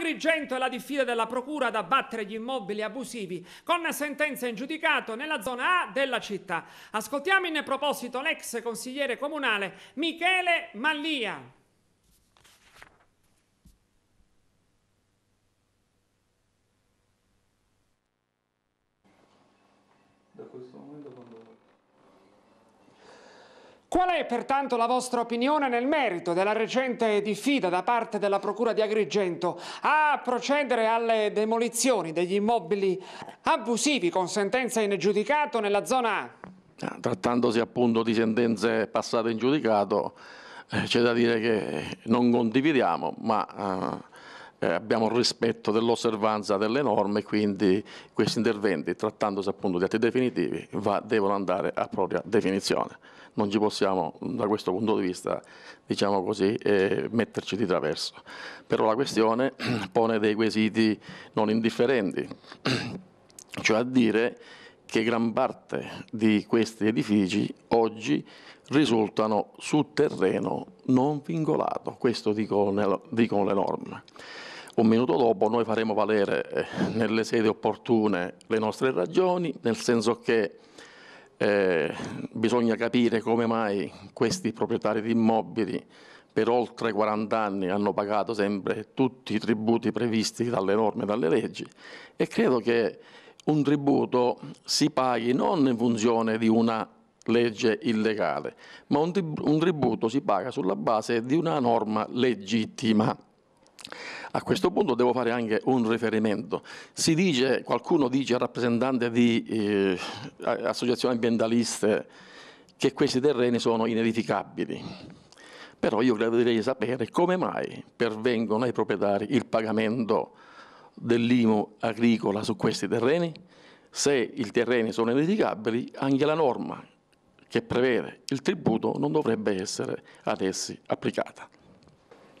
Agrigento e la diffida della procura ad abbattere gli immobili abusivi con sentenza in giudicato nella zona A della città. Ascoltiamo in proposito l'ex consigliere comunale Michele Mallia. Da questo momento Qual è pertanto la vostra opinione nel merito della recente diffida da parte della Procura di Agrigento a procedere alle demolizioni degli immobili abusivi con sentenza in giudicato nella zona A? Trattandosi appunto di sentenze passate in giudicato, c'è da dire che non condividiamo, ma abbiamo il rispetto dell'osservanza delle norme, quindi questi interventi, trattandosi appunto di atti definitivi, devono andare a propria definizione. Non ci possiamo, da questo punto di vista, diciamo così, metterci di traverso. Però la questione pone dei quesiti non indifferenti, cioè a dire che gran parte di questi edifici oggi risultano su terreno non vincolato, questo dicono le norme. Un minuto dopo noi faremo valere nelle sedi opportune le nostre ragioni, nel senso che bisogna capire come mai questi proprietari di immobili per oltre 40 anni hanno pagato sempre tutti i tributi previsti dalle norme e dalle leggi, e credo che un tributo si paghi non in funzione di una legge illegale, ma un tributo si paga sulla base di una norma legittima. A questo punto devo fare anche un riferimento. Qualcuno dice al rappresentante di associazioni ambientaliste che questi terreni sono inedificabili. Però io vorrei sapere come mai pervengono ai proprietari il pagamento dell'IMU agricola su questi terreni. Se i terreni sono inedificabili, anche la norma che prevede il tributo non dovrebbe essere ad essi applicata.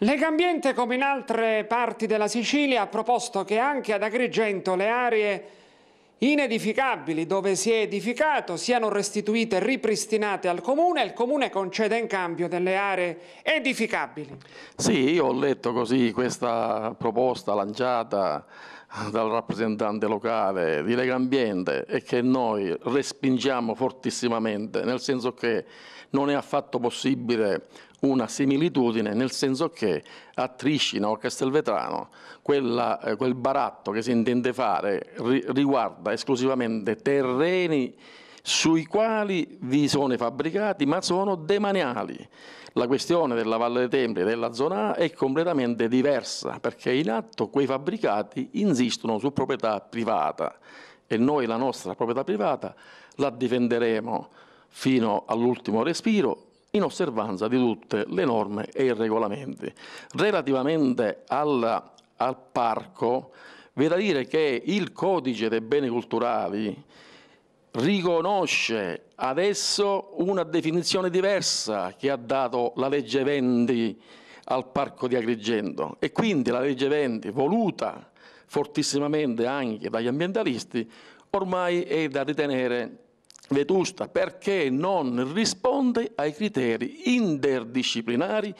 Legambiente, come in altre parti della Sicilia, ha proposto che anche ad Agrigento le aree inedificabili dove si è edificato siano restituite e ripristinate al Comune, e il Comune concede in cambio delle aree edificabili. Sì, io ho letto così questa proposta lanciata dal rappresentante locale di Legambiente e che noi respingiamo fortissimamente, nel senso che non è affatto possibile una similitudine, nel senso che a Triscina o a Castelvetrano quel baratto che si intende fare riguarda esclusivamente terreni sui quali vi sono i fabbricati, ma sono demaniali. La questione della Valle dei Templi e della zona A è completamente diversa, perché in atto quei fabbricati insistono su proprietà privata e noi la nostra proprietà privata la difenderemo fino all'ultimo respiro, in osservanza di tutte le norme e i regolamenti. Relativamente al parco, vi è da dire che il Codice dei beni culturali riconosce adesso una definizione diversa che ha dato la legge 20 al Parco di Agrigento, e quindi la legge 20, voluta fortissimamente anche dagli ambientalisti, ormai è da ritenere vetusta, perché non risponde ai criteri interdisciplinari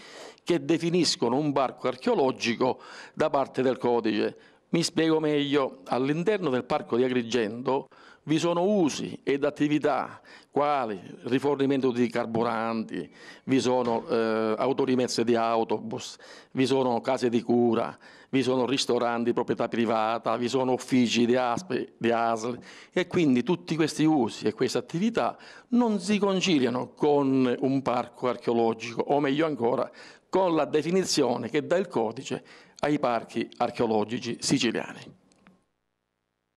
che definiscono un parco archeologico da parte del codice. Mi spiego meglio: all'interno del Parco di Agrigento vi sono usi ed attività quali rifornimento di carburanti, vi sono autorimesse di autobus, vi sono case di cura, vi sono ristoranti di proprietà privata, vi sono uffici di ASL, e quindi tutti questi usi e queste attività non si conciliano con un parco archeologico, o meglio ancora con la definizione che dà il codice ai parchi archeologici siciliani.